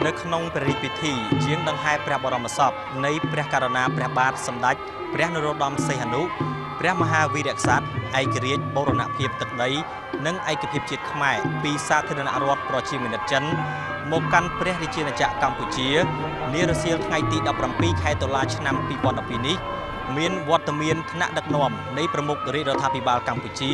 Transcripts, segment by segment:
នៅក្នុងព្រះរាជពិធីជាងដង្ហែព្រះបរមសពនៃព្រះករុណាព្រះបាទសម្ដេចព្រះនរោត្តមសីហនុព្រះមហាវីរក្សត្រឯករាជ្យបូរណភាពទឹកដីនិងឯកភាពជាតិខ្មែរពីសាធារណរដ្ឋប្រជាមានិតចិនមកកាន់ព្រះរាជាណាចក្រកម្ពុជានារសៀលថ្ងៃទី17ខែតុលាឆ្នាំ2012នេះមានវត្តមានថ្នាក់ដឹកនាំនៃប្រមុខរាជរដ្ឋាភិបាលកម្ពុជា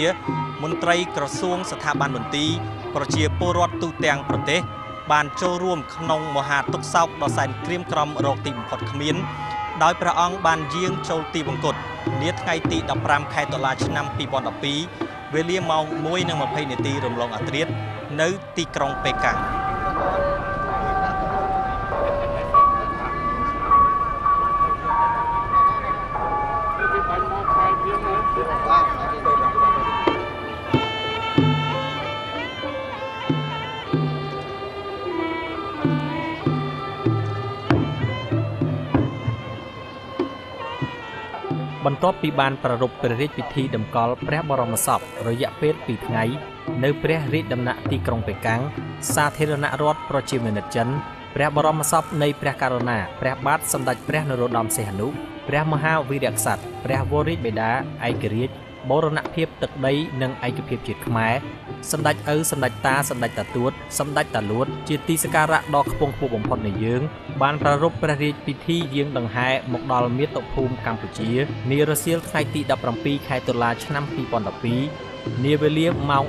មន្ត្រីក្រសួងស្ថាប័នមន្ទីរប្រជាពលរដ្ឋទូទាំងប្រទេសបានចូលរួមក្នុងមហាទុក្ខសោកដ៏សែនក្រៀមក្រំរកទីបំផុតគ្មានដោយព្រះអង្គបានយាងចូលទីបង្គត់នាថ្ងៃទី15ខែតុលាឆ្នាំ2012វេលាម៉ោង 1:20 នាទីរំលងអធ្រាត្រនៅទីក្រុងប៉េកាំងបន្ទាប់ពីបានប្រារព្ធព្រះរាជពិធីតម្កល់ព្រះបរមសពរយៈពេល2ថ្ងៃនៅព្រះរាជដំណាក់ទីក្រុងប៉េកាំងសាធារណរដ្ឋប្រជាមានិតចិនព្រះបរមសពនៃព្រះករុណាព្រះបាទសម្ដេចព្រះនរោត្តមសីហនុព្រះមហាវីរក្សត្រព្រះវររាជបិតាឯករាជ្យបូរណភាពទឹកដីនិងឯកភាពជាតិខ្មែរសម្ដេចឪសម្ដេចតាសម្ដេចតាទួតសម្ដេចតាលួតជាទីសក្ការៈដ៏ខ្ពង់ខ្ពស់បំផុតនៃយើងបានប្រារព្ធព្រះរាជពិធីយាងដង្ហែមកដល់មាតុភូមិកម្ពុជានារសៀលថ្ងៃទី17ខែតុលាឆ្នាំ2012នាវេលាម៉ោង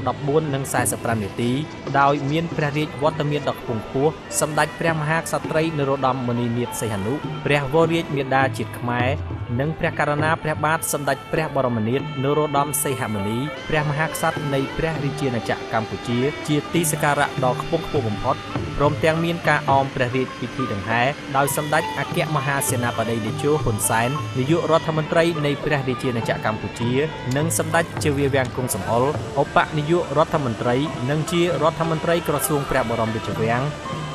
14:45 នាទីដោយមានព្រះរាជវត្តមានដ៏ខ្ពង់ខ្ពស់សម្ដេចព្រះមហាក្សត្រីនរោត្តមមុនិនាថសីហនុព្រះវររាជមាតាជាតិខ្មែរនិងព្រះករុណាព្រះបាទសម្ដេចព្រះបរមនាថនរោត្តមសីហមុនីព្រះមហាក្សត្រនៃព្រះរាជាណាចក្រកម្ពុជាជាទីសក្ការៈដ៏ខ្ពង់ខ្ពស់បំផុតព្រមទាំងមានការអមព្រះរាជពិធីដង្ហែដោយសម្ដេចអគ្គមហាសេនាបតីតេជោហ៊ុនសែននាយករដ្ឋមន្ត្រីនៃព្រះរាជាណាចក្រកម្ពុជានិងសម្ដេចជាវាំងគង់សំអល់ឧបនាយករដ្ឋមន្ត្រីនិងជារដ្ឋមន្ត្រីក្រសួងព្រះបរមរាជវាំង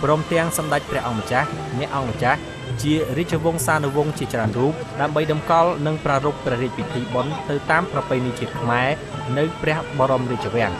ព្រមទាំងសម្ដេចព្រះអង្គម្ចាស់អ្នកអង្គម្ចាស់ជារាជវង្សានុវង្សជាច្រើនរូបដើម្បីតម្កល់និងប្រារព្ធព្រះរាជពិធីបុណ្យទៅតាមប្រពៃណីជាតិខ្មែរនៅព្រះបរមរាជវាំង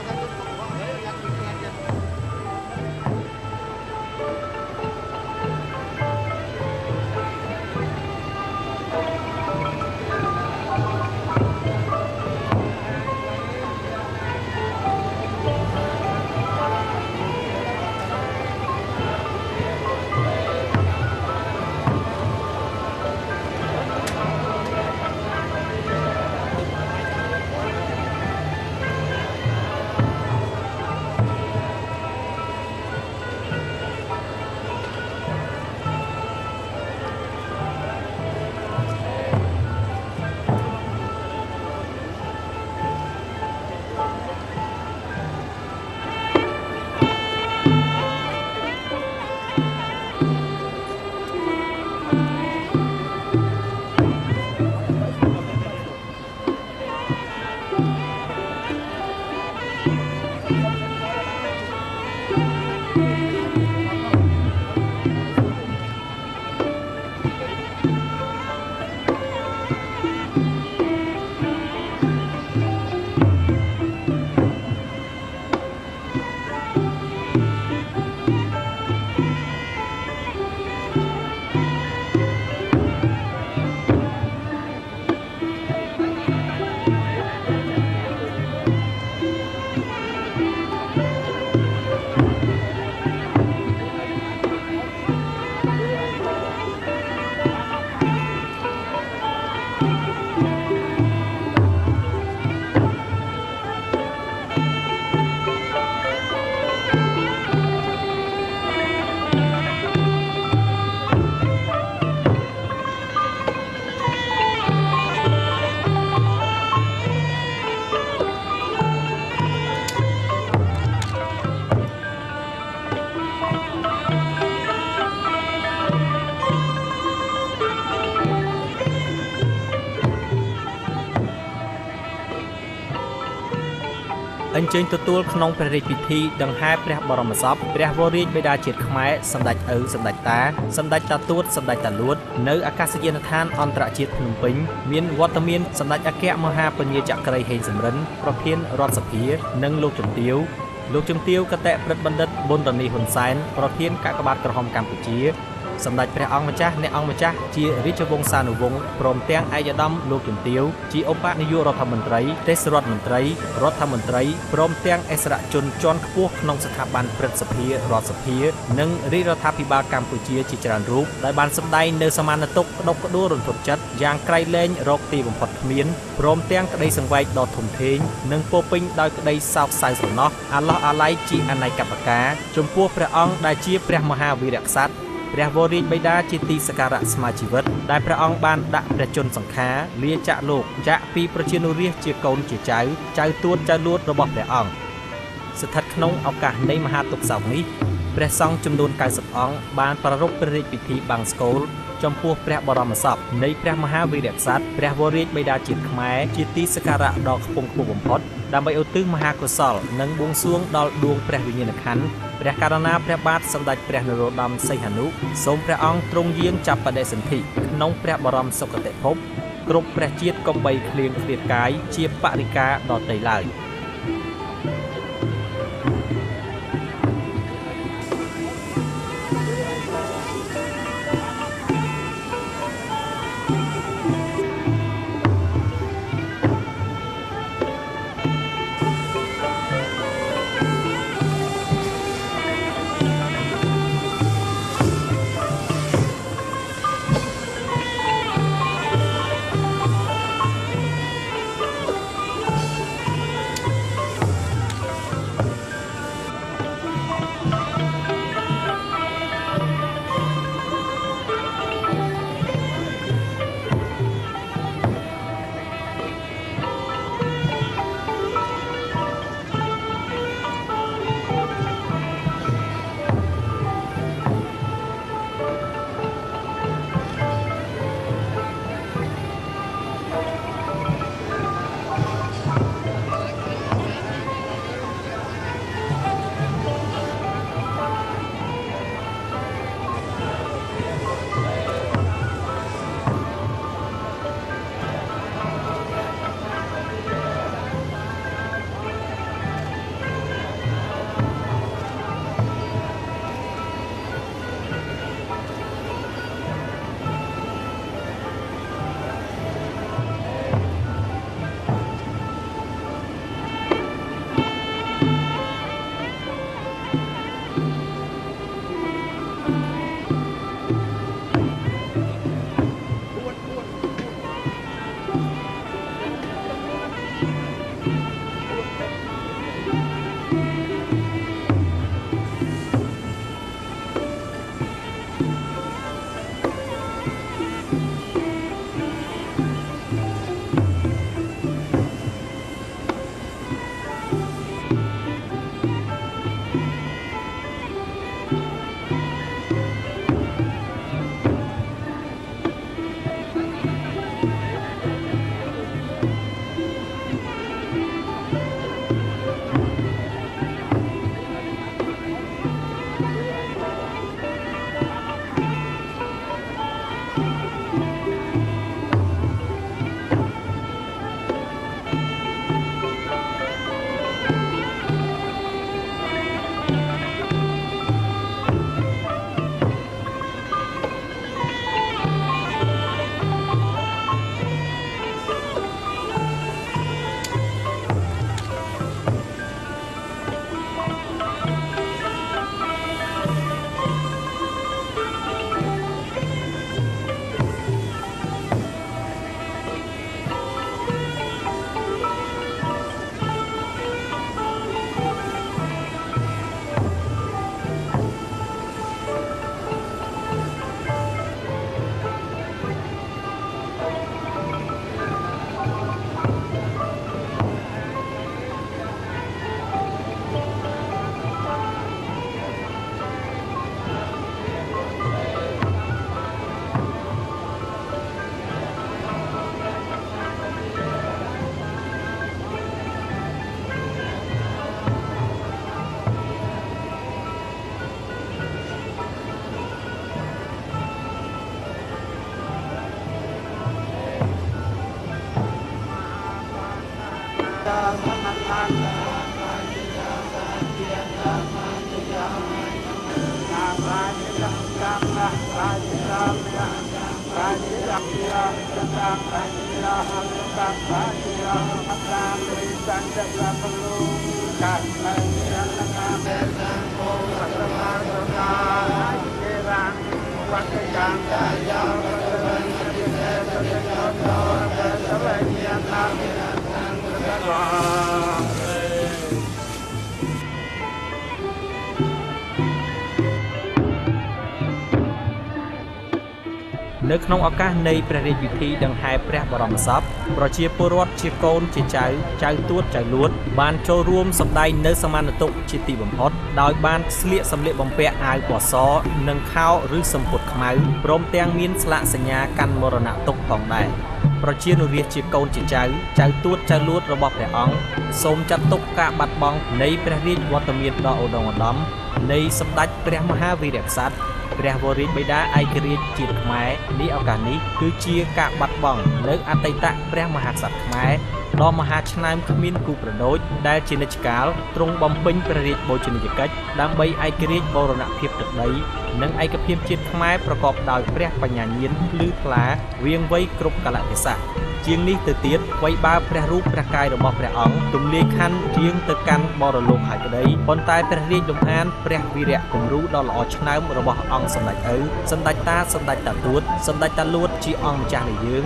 អញ្ជើញទទួលក្នុងព្រះរាជពិធីដង្ហែព្រះបរមសពព្រះវររាជបិតាជាតិខ្មែរសម្ដេចឪសម្ដេចតាសម្ដេចតាទួតសម្ដេចតាលួតនៅអាកាសយានដ្ឋានអន្តរជាតិភ្នំពេញមានវត្តមានសម្ដេចអគ្គមហាពញាចក្រីហេងសំរិនប្រធានរដ្ឋសភានិងលោកជំទាវ លោកជំទាវកតេប្រិទ្ធបណ្ឌិតប៊ុនរនីហ៊ុនសែនប្រធានកាកបាទក្រហមកម្ពុជាសម្ដេចព្រះអង្គម្ចាស់អ្នកអង្គម្ចាស់ជារាជវង្សានុវង្សព្រមទាំងឯកឧត្តមលោកជំទាវជាឧបនាយករដ្ឋមន្ត្រីទេសរដ្ឋមន្ត្រីរដ្ឋមន្ត្រីព្រមទាំងអិសរជនជាន់ខ្ពស់ក្នុងស្ថាប័នព្រឹទ្ធសភារដ្ឋសភានិងរាជរដ្ឋាភិបាលកម្ពុជាជាច្រើនរូបដែលបានសម្ដែងនៅសមានតុក្តុកក្តួលរន្ធត់ចិត្តយ៉ាងក្រៃលែងរកទីបំផុតគ្មានព្រមទាំងក្តីសង្វេគដ៏ធំធេងនិងពោពេញដោយក្តីសោកសៅស្រណោះអាឡោះអាល័យជាអនេកបការចំពោះព្រះអង្គដែលជាព្រះមហាវីរក្សត្រព្រះវររាជបិតាជាទីសក្ការៈស្មើជីវិតដែលព្រះអង្គបានដាក់ព្រះជន្មសង្ខារលាចាក់លោកចាក់ពីប្រជានុរាស្ត្រជាកូនជាចៅទួតចៅលួតរបស់ព្រះអង្គស្ថិតក្នុងឱកាសនៃមហាទុក្ខសោកនេះព្រះសង្ឃចំនួន90អង្គបានប្រារព្ធព្រះរាជពិធីបង្សុកូលចំពោះព្រះបរមសពនៃព្រះមហាវីរក្សត្រព្រះវររាជបិតាជាតិខ្មែរជាទីសក្ការៈដ៏ខ្ពង់ខ្ពស់បំផុតដើម្បីឧទ្ទិសមហាកុសលនិងបួងសួងដល់ដួងព្រះវិញ្ញាណក្ខន្ធព្រះករុណាព្រះបាទសម្ដេចព្រះនរោត្តមសីហនុសូមព្រះអង្គទ្រង់យាងចាប់បដិសន្ធិក្នុងព្រះបរមសុគតិភពគ្រប់ព្រះជាតិកុំបីឃ្លៀងឃ្លាតកាយជាបរិការដទៃឡើយ នៅក្នុងឱកាសនៃព្រះរាជពិធីដង្ហែព្រះបរមសពប្រជាពលរដ្ឋជាកូនជាចៅចៅទួតចៅលួតបានចូលរួមសម្ដែងនៅសមានតុជាទីបំផុតដោយបានស្លៀកសម្លៀកបំពាក់អាវពណ៌សនិងខោឬសំពត់ខ្មៅព្រមទាំងមានស្លាកសញ្ញាកាន់មរណទុក្ខផងដែរប្រជានុរាស្ត្រជាកូនជាចៅចៅទួតចៅលួតរបស់ព្រះអង្គសូមចាត់ទុកការបាត់បង់នៃព្រះរាជវត្តមានដ៏ឧត្តមឧត្តមនៃសម្ដេចព្រះមហាវីរក្សត្រព្រះវររាជបិតាឯករាជ្យជាតិខ្មែរនេះឱកាសនេះគឺជាការបាត់បង់នៅអតីតព្រះមហាក្សត្រខ្មែរដ៏មហាឆ្នើមគ្មានគូប្រដូចដែលជានិច្ចកាលទ្រង់បំពេញព្រះរាជបូជនីយកិច្ចដើម្បីឯករាជ្យបូរណភាពទឹកដីនិងឯកភាពជាតិខ្មែរប្រកបដោយព្រះបញ្ញាញាណភ្លឺថ្លាវាងវៃគ្រប់កាលៈទេសៈជាងនេះទៅទៀតអ្វីបើព្រះរូបព្រះកាយរបស់ព្រះអង្គទម្លាយខណ្ឌជាងទៅកាន់បរលោកហើយក្តីប៉ុន្តែព្រះរាជលំអានព្រះវីរៈគំរូដ៏ល្អឆ្នើមរបស់អង្គសម្ដេចឪសម្ដេចតាសម្ដេចតាទួតសម្ដេចតាលួតជាអង្គម្ចាស់នៃយើង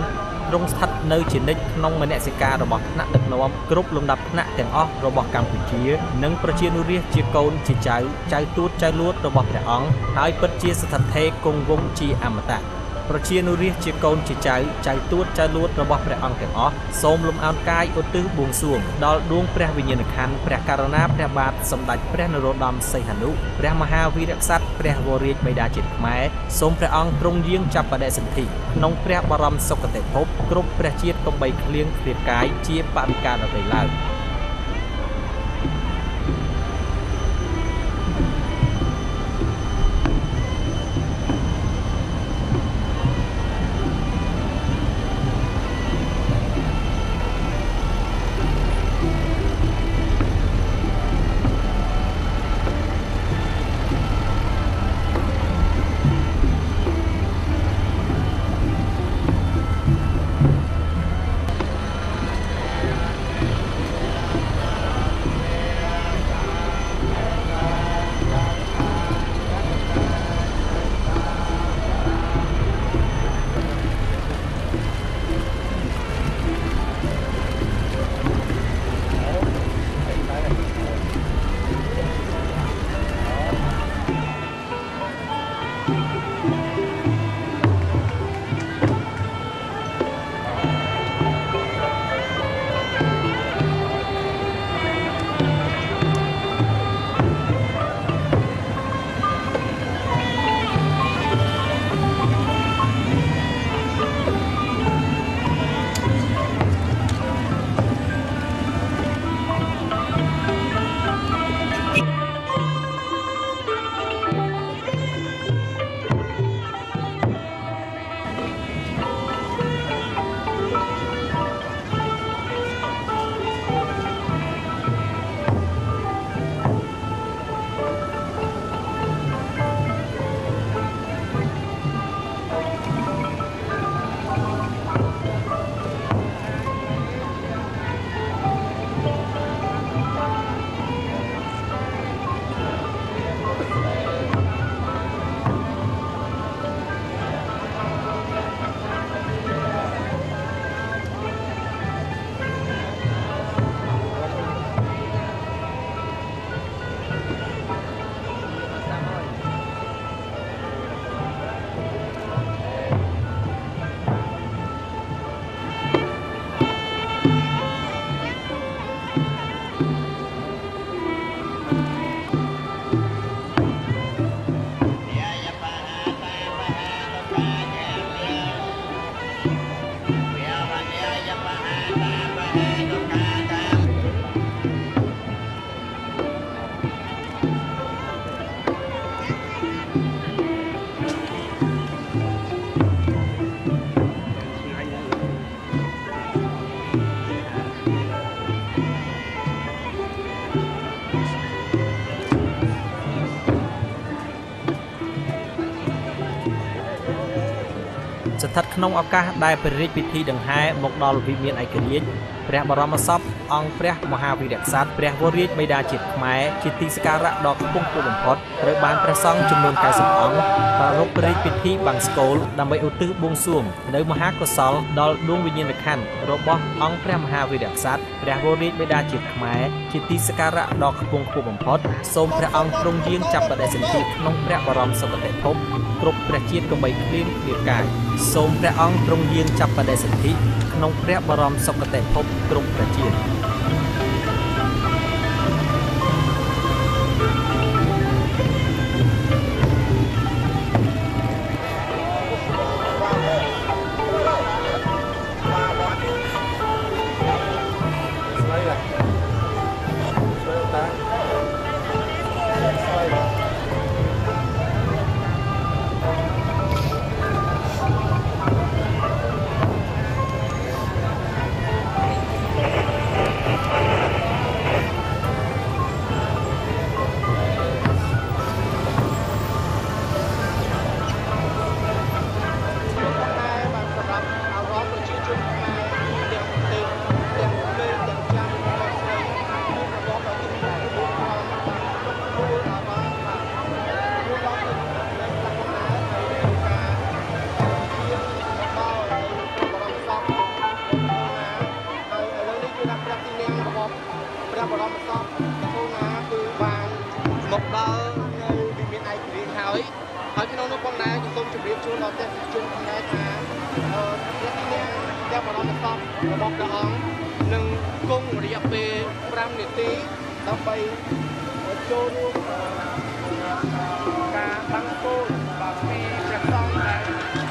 ទ្រង់ស្ថិតនៅជានិច្ចក្នុងមនសិការរបស់ថ្នាក់ដឹកនាំគ្រប់លំដាប់ថ្នាក់ទាំងអស់របស់កម្ពុជានិងប្រជានុរាស្ត្រជាកូនជាចៅចៅទួតចៅលួតរបស់ព្រះអង្គហើយពិតជាស្ថិតថេរគង់វង្សជាអមតៈប្រជានុរាស្ត្រជាកូនជាចៅចៅទួតចៅលួតរបស់ព្រះអង្គទាំងអស់សូមលំអោនកាយឧទ្ទិសបួងសួងដល់ដួងព្រះវិញ្ញាណក្ខន្ធព្រះករុណាព្រះបាទសម្ដេចព្រះនរោត្តមសីហនុព្រះមហាវីរក្សត្រព្រះវររាជបិតាជាតិខ្មែរសូមព្រះអង្គទ្រង់យាងចាប់បដិសន្ធិក្នុងព្រះបរមសុគតិភពគ្រប់ព្រះជាតិកុំបីឃ្លៀងឃ្លាតកាយជាបរិការដទៃឡើយ ស្ថិតក្នុងឱកាសដែលព្រះរាជពិធីដង្ហែមកដល់វិមានឯករាជ្យព្រះបរមសពអង្គព្រះមហាវីរក្សត្រព្រះវររាជបិតាជាតិខ្មែរជាទីសក្ការៈដ៏ខ្ពង់ខ្ពស់បំផុតត្រូវបានព្រះសង្ឃចំនួន90អង្គប្រារព្ធព្រះរាជពិធីបង្សុកូលដើម្បីឧទ្ទិសបួងសួងនៅមហាកុសលដល់ដួងវិញ្ញាណក្ខន្ធរបស់អង្គព្រះមហាវីរក្សត្រព្រះវររាជបិតាជាតិខ្មែរជាទីសក្ការៈដ៏ខ្ពង់ខ្ពស់បំផុតសូមព្រះអង្គទ្រង់យាងចាប់បដិសន្ធិក្នុងព្រះបរមសុគតិភពគ្រប់ព្រះជាតិកបីគ្លៀងគ្លៀបកាយសូមព្រះអង្គទ្រង់យាងចាប់បដិសន្ធិក្នុងព្រះបរមសុគតិភពគ្រប់ព្រះជាតិព្រះបរមសពទទួលណាគឺបានមកដល់នៅវិមានឯករាជ្យហើយក្នុងនោះផងដែរខ្ញុំសូមជម្រាបជូនដល់ប្រជាជនផងដែរថាព្រះទីនាងព្រះបរមសពរបស់ព្រះអង្គនឹងគង់រយៈពេល5នាទីដើម្បីចូលរួមការបង្សុកូលបាទពីព្រះសង្ឃដែល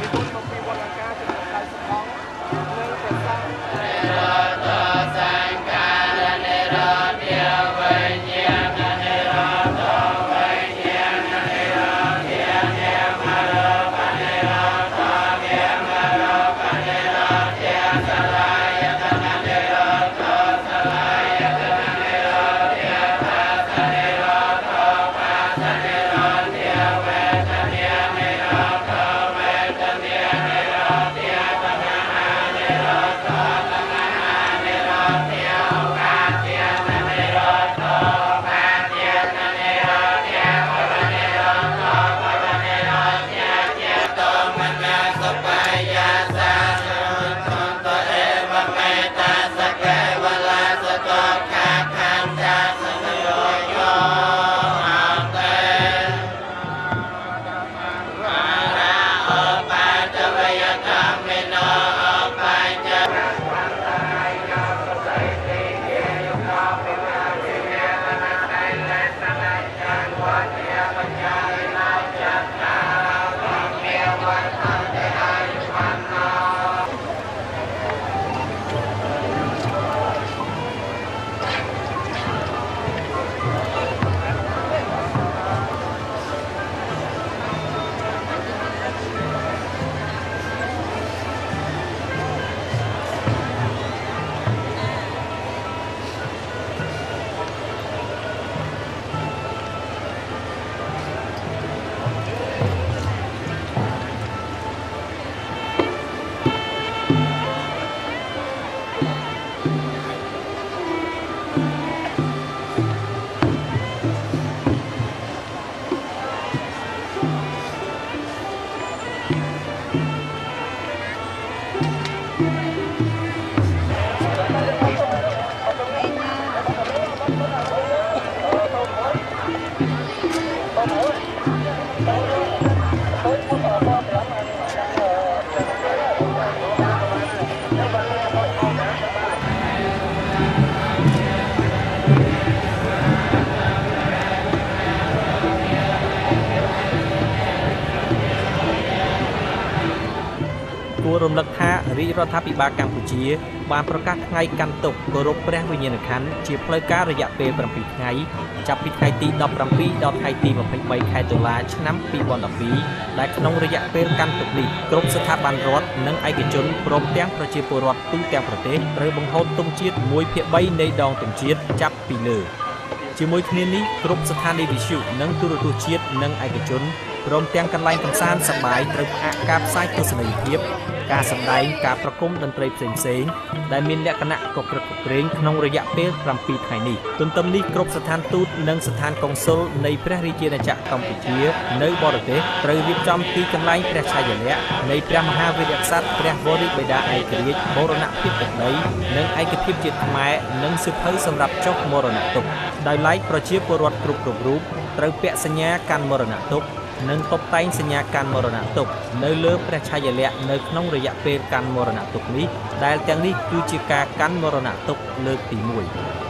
និមន្តមកពីវត្តលង្កាចំនួន90អង្គនិងព្រះសង្ឃរំលឹកថារាជរដ្ឋាភិបាលកម្ពុជាបានប្រកាសថ្ងៃកាន់ទុក្ខគោរពព្រះវិញ្ញាណក្ខន្ធជាផ្លូវការរយៈពេល7ថ្ងៃចាប់ពីថ្ងៃទី17ដល់ថ្ងៃទី23ខែតុលាឆ្នាំ2012ដែលក្នុងរយៈពេលកាន់ទុក្ខនេះគ្រប់ស្ថាប័នរដ្ឋនិងឯកជនព្រមទាំងប្រជាពលរដ្ឋទូទាំងប្រទេសត្រូវបង្ហូតទង់ជាតិ1/3នៃដងទង់ជាតិចាប់ពីលើជាមួយគ្នានេះគ្រប់ស្ថានីយវិទ្យុនិងទូរទស្សន៍ជាតិនិងឯកជនព្រមទាំងកន្លែងកម្សាន្តសប្បាយត្រូវផ្អាកការផ្សាយទស្សនីយភាព ការសម្ដែងការប្រគំតន្ត្រីផ្សេងៗដែលមានលក្ខណៈកក្រឹកកក្រែងក្នុងរយៈពេល7ថ្ងៃនេះទន្ទឹមនេះគ្រប់ស្ថានទូតនិងស្ថានកុងស៊ុលនៃព្រះរាជាណាចក្រកម្ពុជានៅបរទេសត្រូវរៀបចំទីកន្លែងព្រះឆាយាល័ក្ខណ៍នៃព្រះមហាវីរក្សត្រព្រះវរបិតាឯករាជ្យបូរណភាពទឹកដីនិងឯកភាពជាតិខ្មែរនិងសិភៅសម្រាប់ចុះមរណទុក្ខដោយឡែកប្រជាពលរដ្ឋគ្រប់រូបត្រូវពាក់សញ្ញាកាន់មរណទុក្ខនិងតុបតែងសញ្ញាកាន់មរណទុក្ខនៅលើព្រះឆាយាល័ក្ខណ៍នៅក្នុងរយៈពេលកាន់មរណទុក្ខនេះដែលទាំងនេះគឺជាការកាន់មរណទុក្ខលើកទី1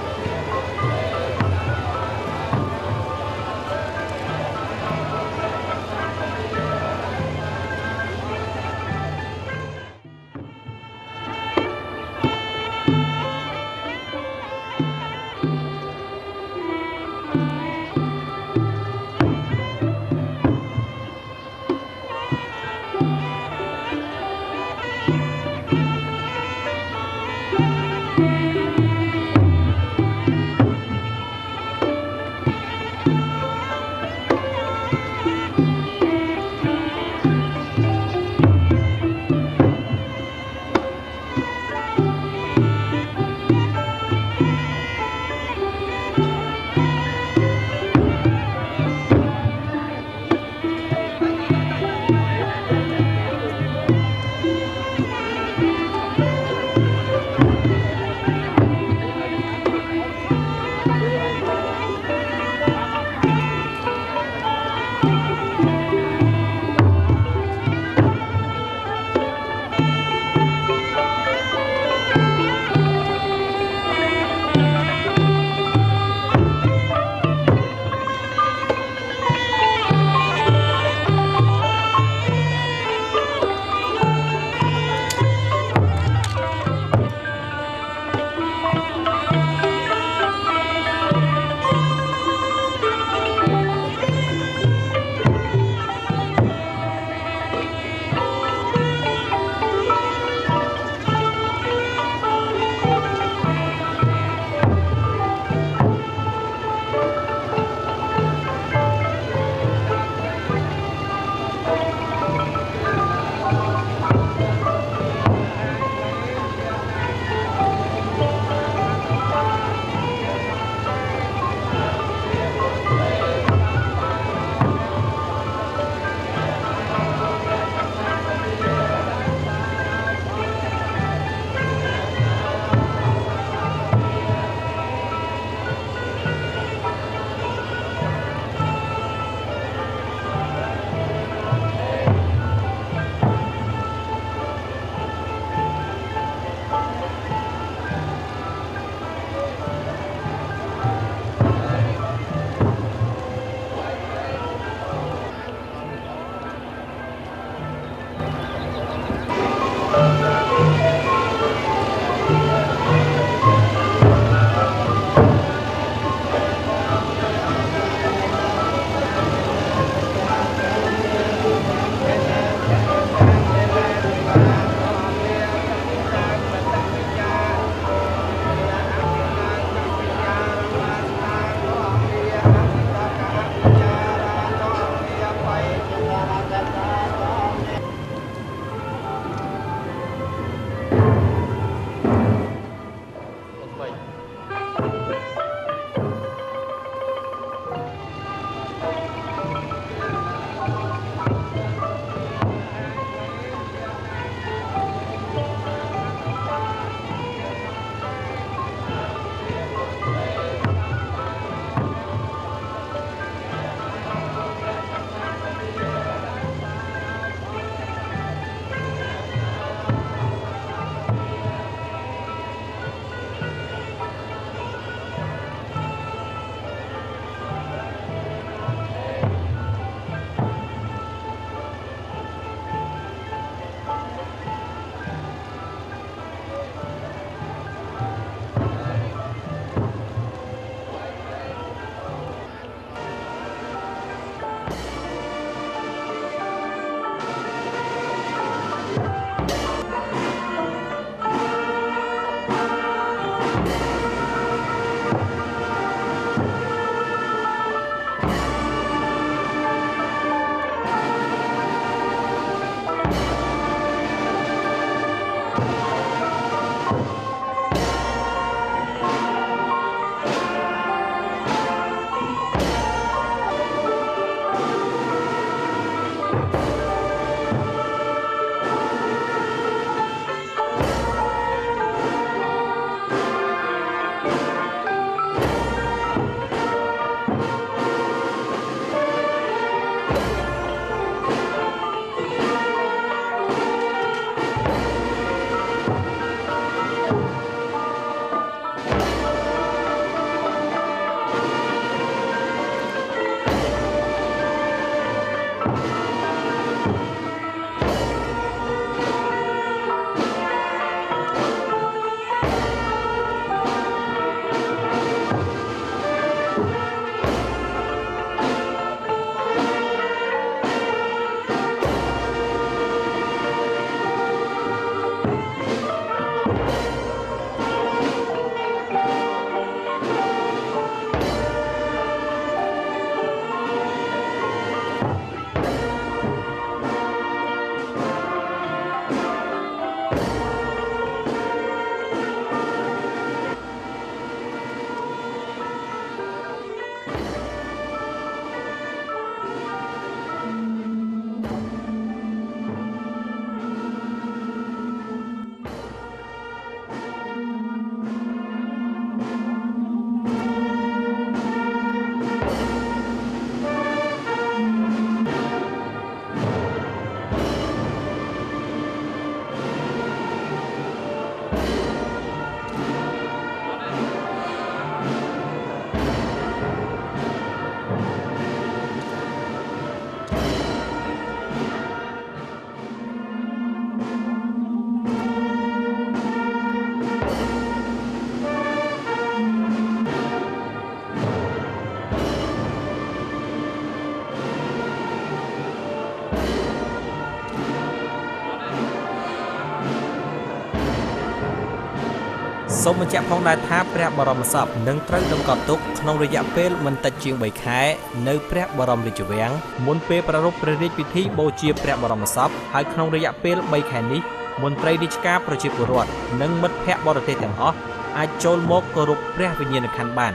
សូមបញ្ជាក់ផងដែរថាព្រះបរមសពនឹងត្រូវតម្កល់ទុកក្នុងរយៈពេលមិនតិចជាង3ខែនៅព្រះបរមរាជវាំងមុនពេលប្រារព្ធព្រះរាជពិធីបូជាព្រះបរមសពហើយក្នុងរយៈពេល3ខែនេះមន្ត្រីរាជការប្រជាពលរដ្ឋនិងមិត្តភ័ក្តិបរទេសទាំងអស់អាចចូលមកគោរពព្រះវិញ្ញាណក្ខន្ធបាន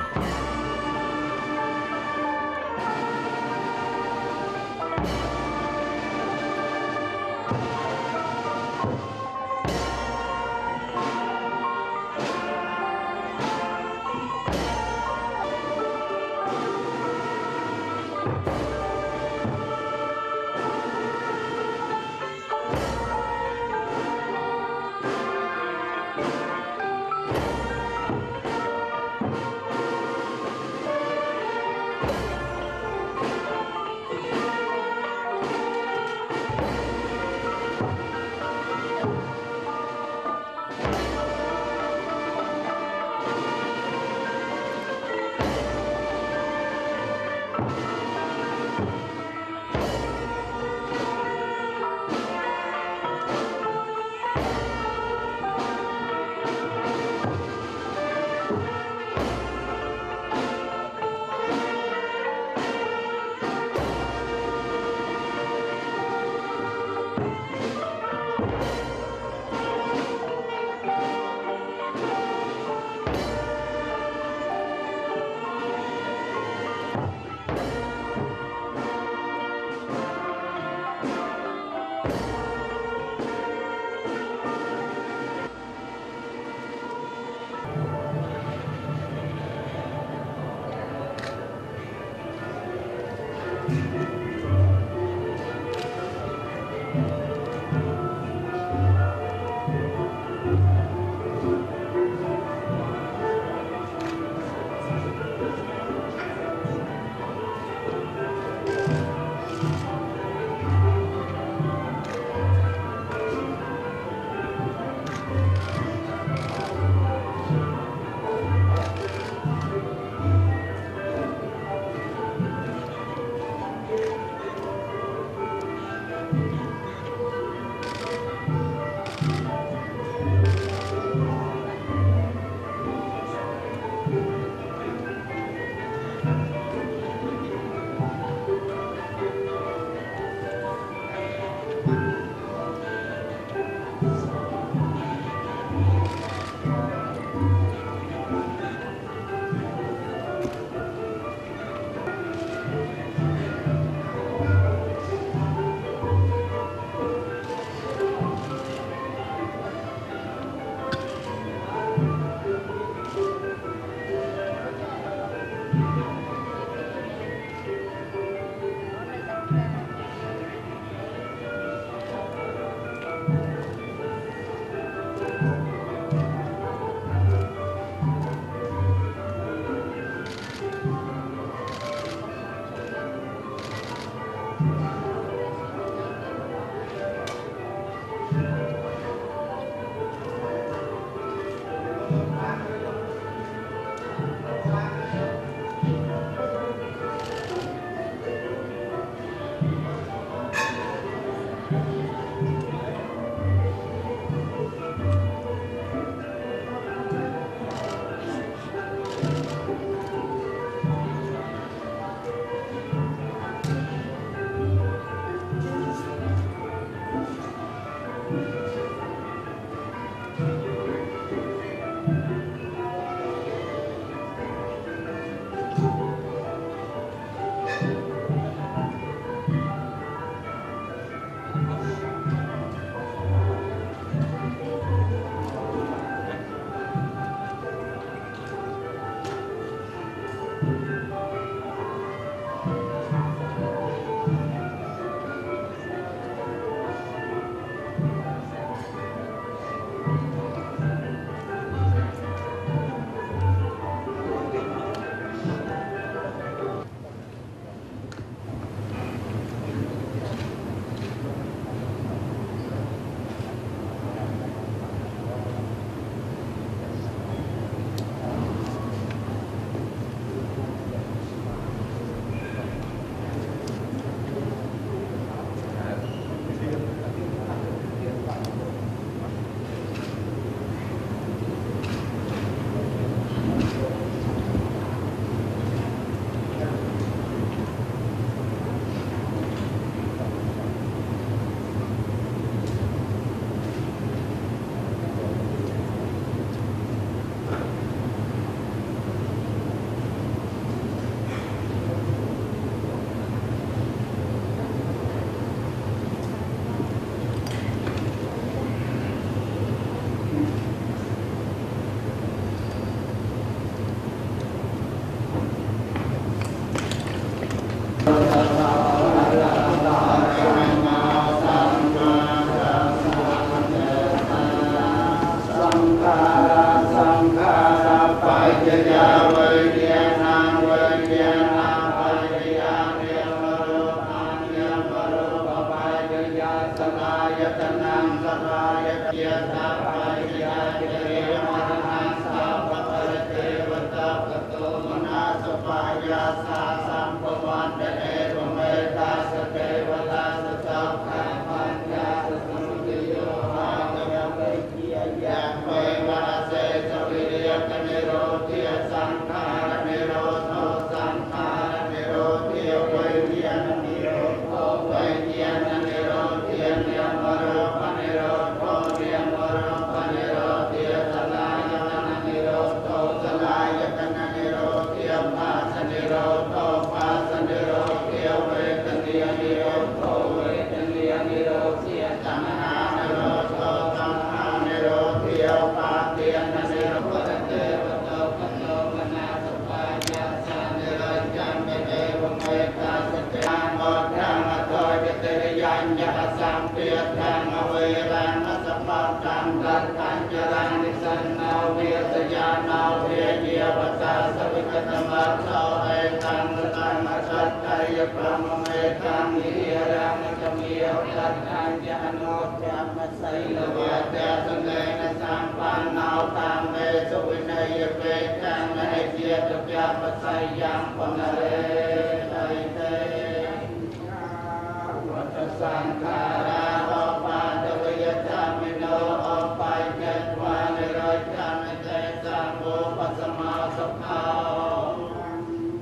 สังขาราโอปาทวิยธรรมิโนโอปัยเจตวานิโรธามิเตสังโฆปัสสมาสุขา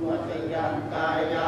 วัจยังกายา